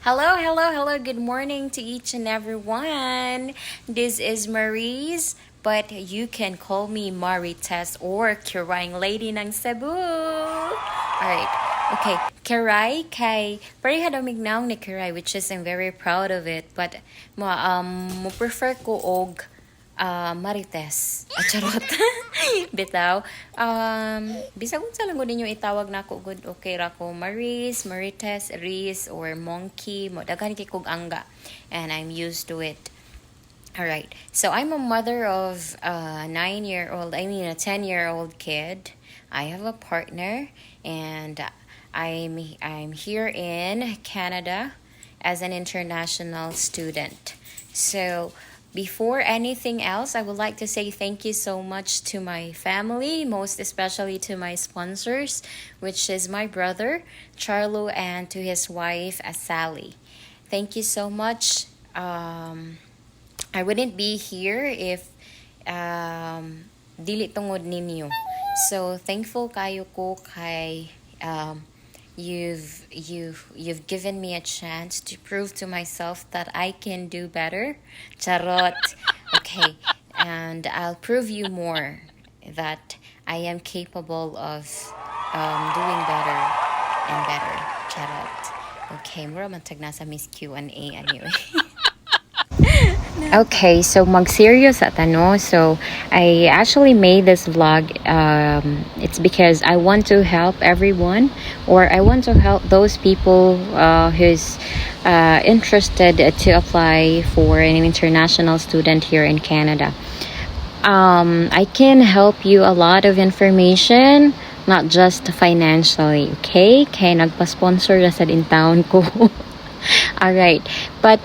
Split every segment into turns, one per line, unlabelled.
Hello, hello, hello. Good morning to each and everyone. This is Maurice, but you can call me Marites or Kirayang Lady ng Cebu. Alright. Okay, Kiray kay pareha daw mignaong ni Kiray, which is I'm very proud of it, but mo prefer ko og Marites. Charot. Bitaw. Bisag unsa lang gud ninyo itawag nako good okay ra ko Maris, Marites, Riz or Monkey, mo daghan kay kog angga and I'm used to it. All right. So I'm a mother of a 9-year-old, I mean a 10-year-old kid. I have a partner and I'm here in Canada as an international student. So before anything else, I would like to say thank you so much to my family, most especially to my sponsors, which is my brother, Charlo, and to his wife, Sally. Thank you so much. I wouldn't be here if dili tungod ninyo. So thankful kayo ko kay you've given me a chance to prove to myself that I can do better. Charot. Okay. And I'll prove you more that I am capable of doing better and better. Charot. Okay, mura man tag nasa Miss Q&A anyway. Okay, so mag-serious at ano. So, I actually made this vlog. It's because I want to help everyone, or I want to help those people who's interested to apply for an international student here in Canada. I can help you a lot of information, not just financially, okay? Kaya nagpa-sponsor na sa din taon ko. Alright, but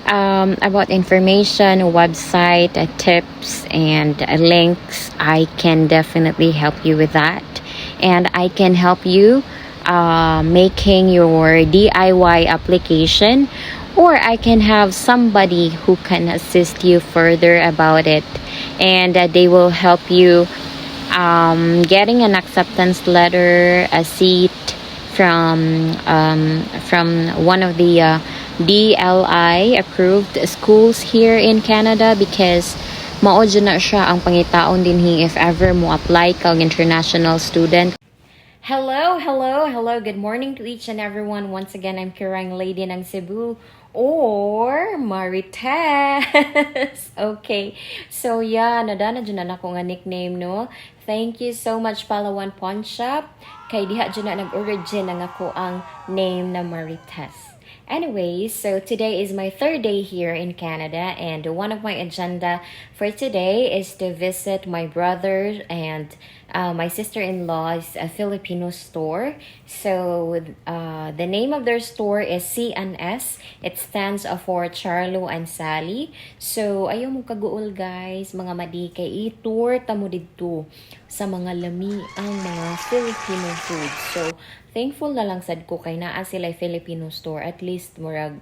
about information, website, tips, and links, I can definitely help you with that. And I can help you making your DIY application, or I can have somebody who can assist you further about it. And they will help you getting an acceptance letter, a seat from one of the DLI approved schools here in Canada, because mao dyan na siya ang pangitaon dinhi if ever mo apply kang international student. Hello, hello, hello. Good morning to each and everyone. Once again, I'm Kirayang Lady ng Cebu or Marites. Okay. So yeah, nadana dyan na ako nga nickname, no? Thank you so much, Palawan Pawn Shop. Kay diha dyan na nag-origin ang ako ang name na Marites. Anyway, so today is my third day here in Canada, and one of my agenda for today is to visit my brother and my sister-in-law's Filipino store. So the name of their store is C&S. It stands for Charlo and Sally. So ayaw mo kaguol guys, mga madi kay i-tour tamo didto sa mga lami ang mga Filipino food. So thankful na lang sad ko kay naa sila Filipino store, at least murag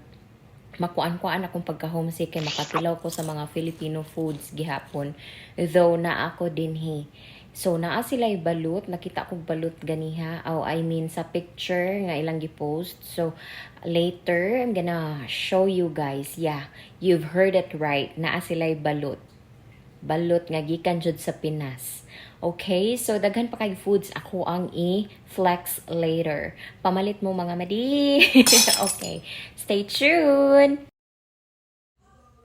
makuan-kuan akong pagka-homesick kay makatilaw ko sa mga Filipino foods gihapon, though na ako dinhi. So naa sila balut, nakita ko balut ganiha, I mean sa picture nga ilang gi-post. So later I'm gonna show you guys. Yeah, you've heard it right, naa sila balut nga gikan jud sa Pinas. Okay, so daghan pa kay foods ako ang i-flex later. Pamalit mo mga madi. Okay, stay tuned.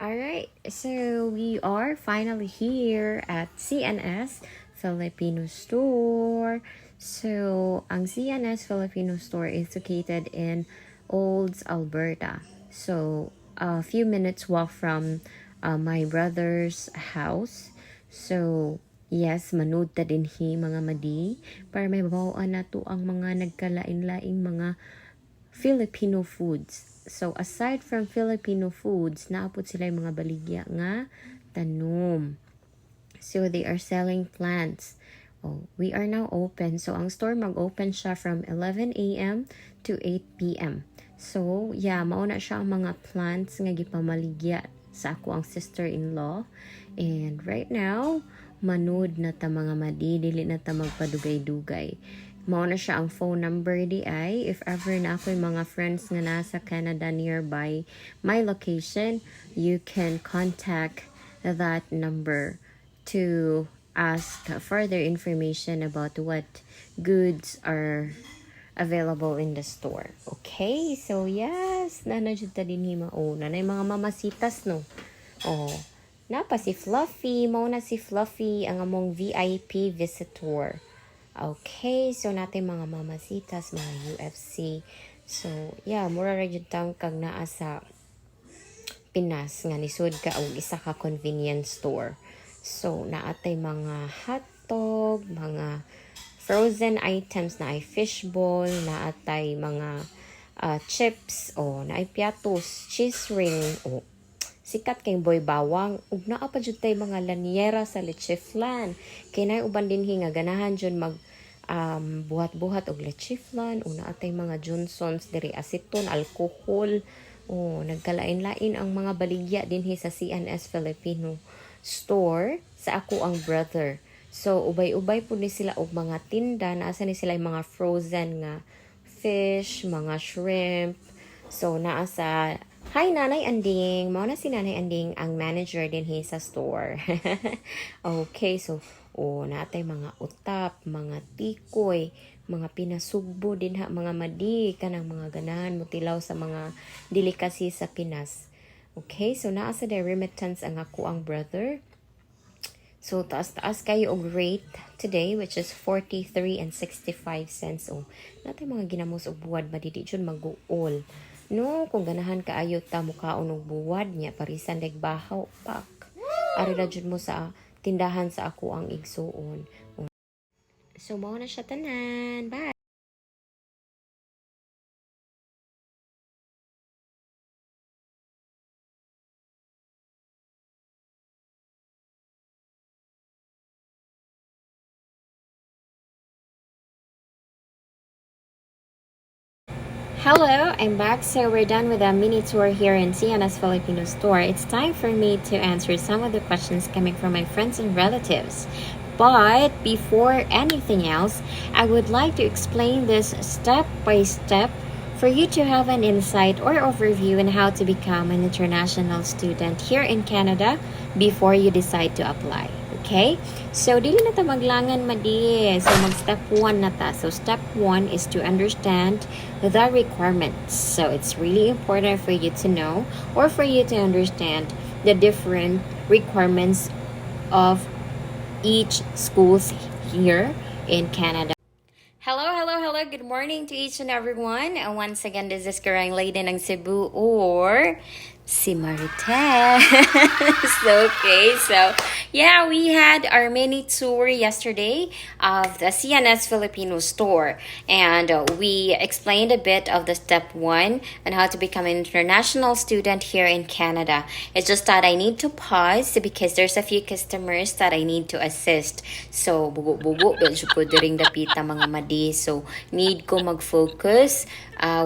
Alright, so we are finally here at CNS Filipino Store. So, ang CNS Filipino Store is located in Olds, Alberta. So, a few minutes walk from my brother's house. So, yes, manood ta dinhi mga madi para may mabawaan nato ang mga nagkalain-laing mga Filipino foods. So aside from Filipino foods, naapod sila yung mga baligya nga tanom. So they are selling plants. Oh, we are now open. So ang store mag-open siya from 11 a.m. to 8 p.m. So yeah, mauna siya ang mga plants nga gipamaligya sa ako ang sister-in-law. And right now, manood na ta mga madi, dili na ta magpadugay-dugay. Mao na siya ang phone number di ay. If ever na ako'y mga friends nga nasa Canada nearby my location, you can contact that number to ask further information about what goods are available in the store. Okay, so yes, nanajud ta din hima. Oh, nanay mga mamasitas no. Oh, napa si Fluffy, mao na si Fluffy ang among VIP visitor. Okay, so natin mga mamasitas, mga UFC. So, yeah, mura ra jud taon kag naa sa Pinas nga nisud ka og isa ka convenience store. So, naatay mga hotdog, mga frozen items na ay fishball, naatay mga chips, naay piatos, cheese ring, sikat kay boy bawang, ug naa pa jud tay mga lanyera sa leche flan. Kay nay uban dinhi nga ganahan jud mag buhat-buhat og leche flan, naatay mga Johnsons diri aceton, alcohol. Nagkalain-lain ang mga baligya dinhi sa CNS Filipino store sa ako ang brother. So, ubay-ubay po ni sila og mga tinda. Naasa ni sila yung mga frozen nga fish, mga shrimp. So, naasa, hi Nanay Anding. Mao na si Nanay Anding ang manager din sa store. Okay, so, natay mga utap, mga tikoy, mga pinasugbo din mga madi, kanang mga ganahan mo tilaw sa mga delicacy sa Pinas. Okay, so naasa the remittance ang ako ang brother. So, taas-taas kayo og rate today, which is 43 and 65 cents. Natay mga ginamos og buwad, madidi dyan mag-uol. No, kung ganahan kaayo ta mukhaon og buwad niya, parisan deg bahaw, pak. Ari ra jud mo sa tindahan sa ako ang igsuon. So, mao na siya tanan. Bye! Hello, I'm back. So we're done with a mini tour here in Sienna's Filipino store. It's time for me to answer some of the questions coming from my friends and relatives. But before anything else, I would like to explain this step by step for you to have an insight or overview on how to become an international student here in Canada before you decide to apply. Okay? So, dili na ta maglangan madi. So, mag-step 1 na ta. So, step 1 is to understand the requirements. So, it's really important for you to know or for you to understand the different requirements of each schools here in Canada. Hello, hello, hello. Good morning to each and everyone. And once again, this is Karang Lady ng Cebu or Sa-marites. Okay, so yeah, we had our mini tour yesterday of the CNS Filipino store, and we explained a bit of the step 1 on how to become an international student here in Canada. It's just that I need to pause because there's a few customers that I need to assist. So, bugo-bugo, ko diring dapita mga madi. So, need ko mag-focus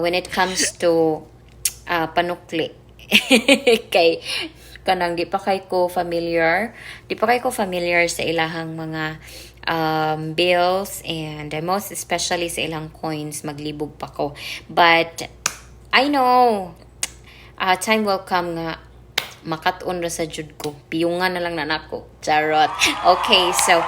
when it comes to panukli. Kay kanang di pa kay ko familiar sa ilahang mga bills, and most especially sa ilang coins, maglibog pa ko. But I know time will come nga makat-on ra sa jud ko, piyungan na lang na nako, charot. Okay, so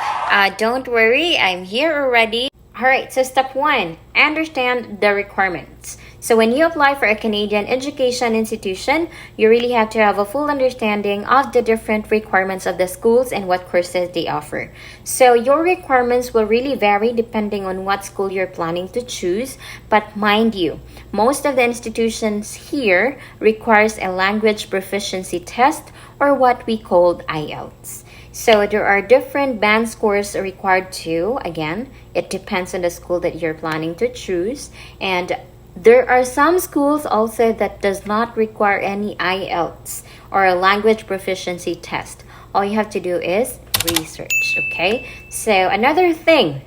don't worry, I'm here already. Alright, so step 1, understand the requirements. So when you apply for a Canadian education institution, you really have to have a full understanding of the different requirements of the schools and what courses they offer. So your requirements will really vary depending on what school you're planning to choose. But mind you, most of the institutions here requires a language proficiency test, or what we call IELTS. So there are different band scores required too. Again, it depends on the school that you're planning to choose. And there are some schools also that does not require any IELTS or a language proficiency test. All you have to do is research, okay? So another thing,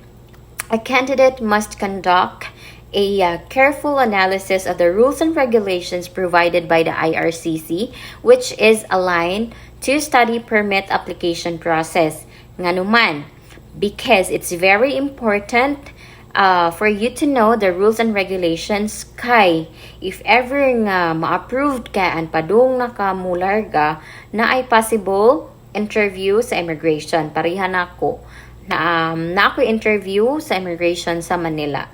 a candidate must conduct a careful analysis of the rules and regulations provided by the IRCC, which is aligned to study permit application process. Nga naman, because it's very important for you to know the rules and regulations kay if ever nga ma-approved ka and padung nakamularga na ay possible interview sa immigration. Parihan ako na ako interview sa immigration sa Manila.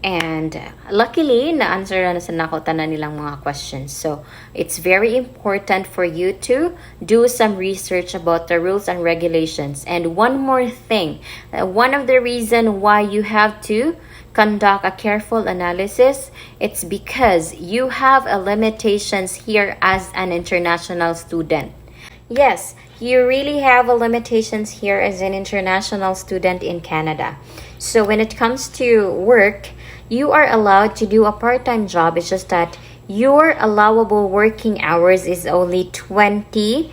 And luckily, na-answer na sa nako tanan nilang mga questions. So, it's very important for you to do some research about the rules and regulations. And one more thing, one of the reason why you have to conduct a careful analysis, it's because you have a limitations here as an international student. Yes, you really have a limitations here as an international student in Canada. So when it comes to work, you are allowed to do a part-time job. It's just that your allowable working hours is only 20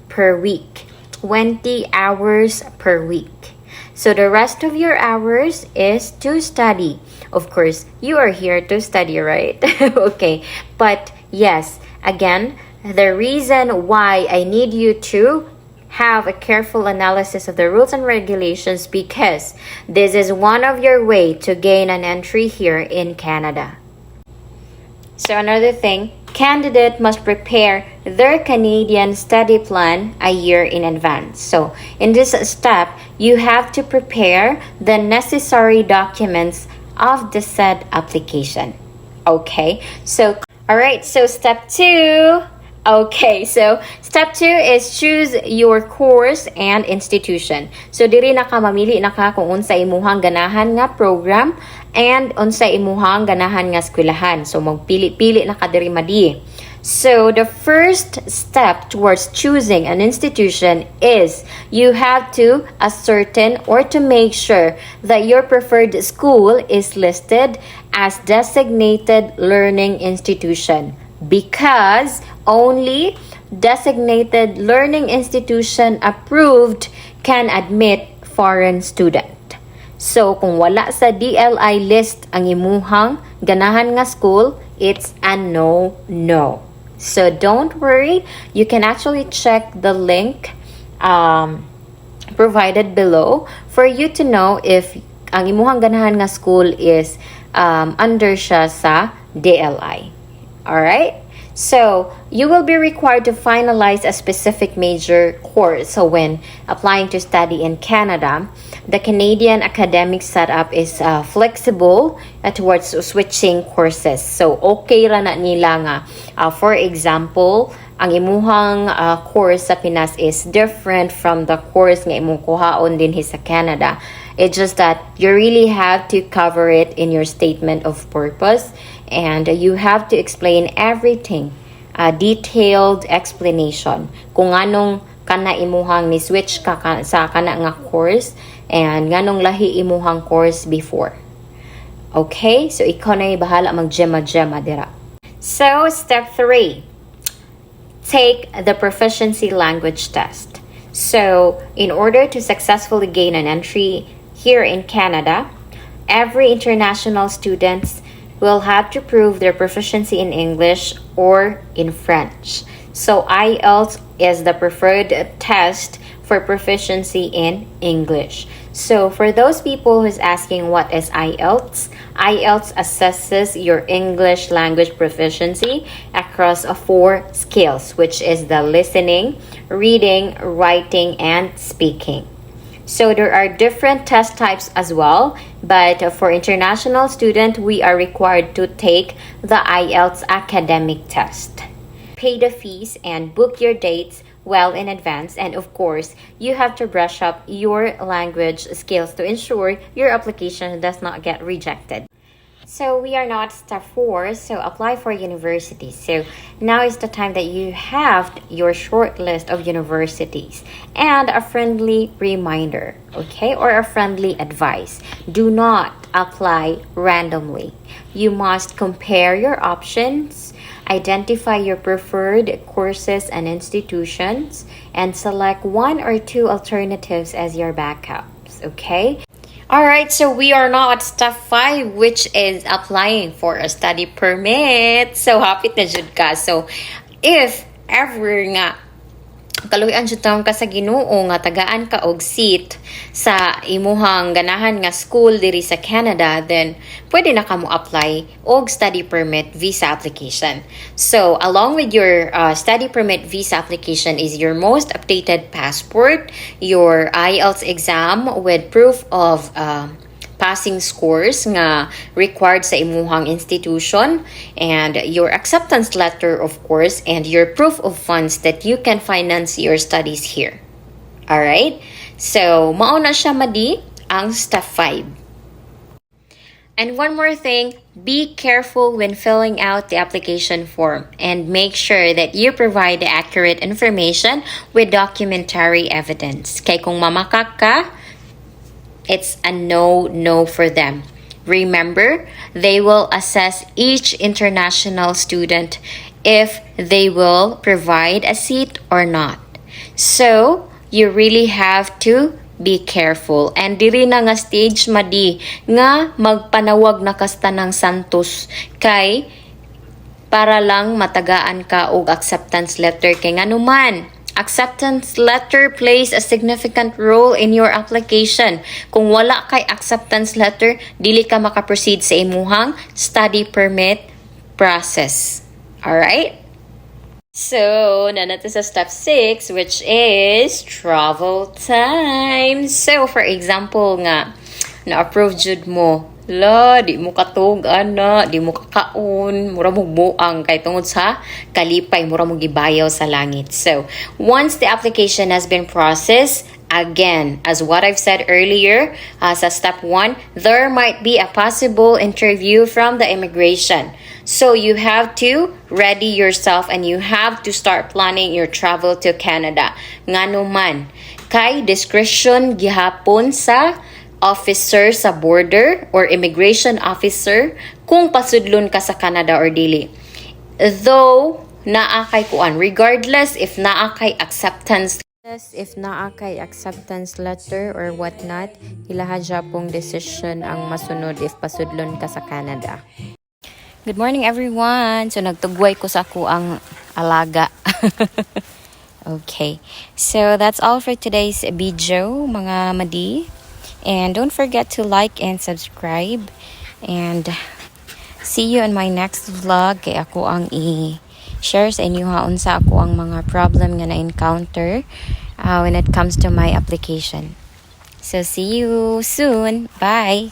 per week. 20 hours per week. So the rest of your hours is to study. Of course, you are here to study, right? Okay. But yes, again, the reason why I need you to have a careful analysis of the rules and regulations because this is one of your way to gain an entry here in Canada. So another thing, candidate must prepare their Canadian study plan a year in advance. So in this step, you have to prepare the necessary documents of the said application. Okay, so alright, so step 2. Okay, so step 2 is choose your course and institution. So diri na ka mamili na ka kung unsa imuhang ganahan nga program and unsa imuhang ganahan nga eskwelahan. So magpili-pili na ka diri madi. So the first step towards choosing an institution is you have to ascertain or to make sure that your preferred school is listed as designated learning institution. Because only designated learning institution approved can admit foreign student. So, kung wala sa DLI list ang imuhang ganahan nga school, it's a no. So, don't worry. You can actually check the link provided below for you to know if ang imuhang ganahan nga school is under siya sa DLI. Alright? So, you will be required to finalize a specific major course. So, when applying to study in Canada, the Canadian academic setup is flexible towards switching courses. So, okay ra na nila nga. For example, ang imuhang course sa Pinas is different from the course nga imong kuhaon din sa Canada. It's just that you really have to cover it in your statement of purpose. And you have to explain everything, detailed explanation kung anong kana imuhang ni switch ka sa kana nga course and nganong lahi imuhang course before. Okay, so ikaw na bahala mag-gemma dira. So step 3, take the proficiency language test. So in order to successfully gain an entry here in Canada, every international student will have to prove their proficiency in English or in French. So IELTS is the preferred test for proficiency in English. So for those people who's asking what is IELTS, IELTS assesses your English language proficiency across 4 skills, which is the listening, reading, writing, and speaking. So there are different test types as well, but for international students, we are required to take the IELTS academic test. Pay the fees and book your dates well in advance, and of course, you have to brush up your language skills to ensure your application does not get rejected. So we are not step 4, so apply for universities. So now is the time that you have your short list of universities and a friendly reminder, okay, or a friendly advice. Do not apply randomly. You must compare your options, identify your preferred courses and institutions, and select 1 or 2 alternatives as your backups, okay? Alright, so we are now at step 5, which is applying for a study permit. So, hapit na jud ka. So, if ever nga kaluyan jud taon ka sa Ginoo nga tagaan ka og seat sa imuhang ganahan nga school diri sa Canada, then pwede na ka mo apply og study permit visa application. So along with your study permit visa application is your most updated passport, your IELTS exam with proof of passing scores nga required sa imuhang institution, and your acceptance letter, of course, and your proof of funds that you can finance your studies here. Alright? So, mauna siya madi ang step 5. And one more thing, be careful when filling out the application form and make sure that you provide the accurate information with documentary evidence. Kay kung mamakak ka, it's a no for them. Remember, they will assess each international student if they will provide a seat or not. So, you really have to be careful. And diri na nga stage madi nga magpanawag na kasta ng Santos kay para lang matagaan ka og acceptance letter kay nganuman. Acceptance letter plays a significant role in your application. Kung wala kay acceptance letter, dili ka makaproceed sa imuhang study permit process. Alright? So, nato sa step 6, which is travel time. So, for example nga, na-approve jud mo, di mo katog, di mo kakaon, mura mo buang kay tungod sa kalipay, mura mo gibayaw sa langit. So, once the application has been processed, again, as what I've said earlier, sa step 1, there might be a possible interview from the immigration. So, you have to ready yourself and you have to start planning your travel to Canada. Ngano man, kay discretion gihapon sa officer sa border or immigration officer kung pasudlon ka sa Canada or dili. Though, naa kay kuan, regardless if naa kay acceptance letter or whatnot, ilaha pong decision ang masunod if pasudlon ka sa Canada. Good morning everyone! So nagtugway ko sa ako ang alaga. Okay, so that's all for today's video mga madi. And don't forget to like and subscribe. And see you in my next vlog. Kaya ako ang i-share sa inyo haon sa ako ang mga problem nga na-encounter when it comes to my application. So see you soon. Bye!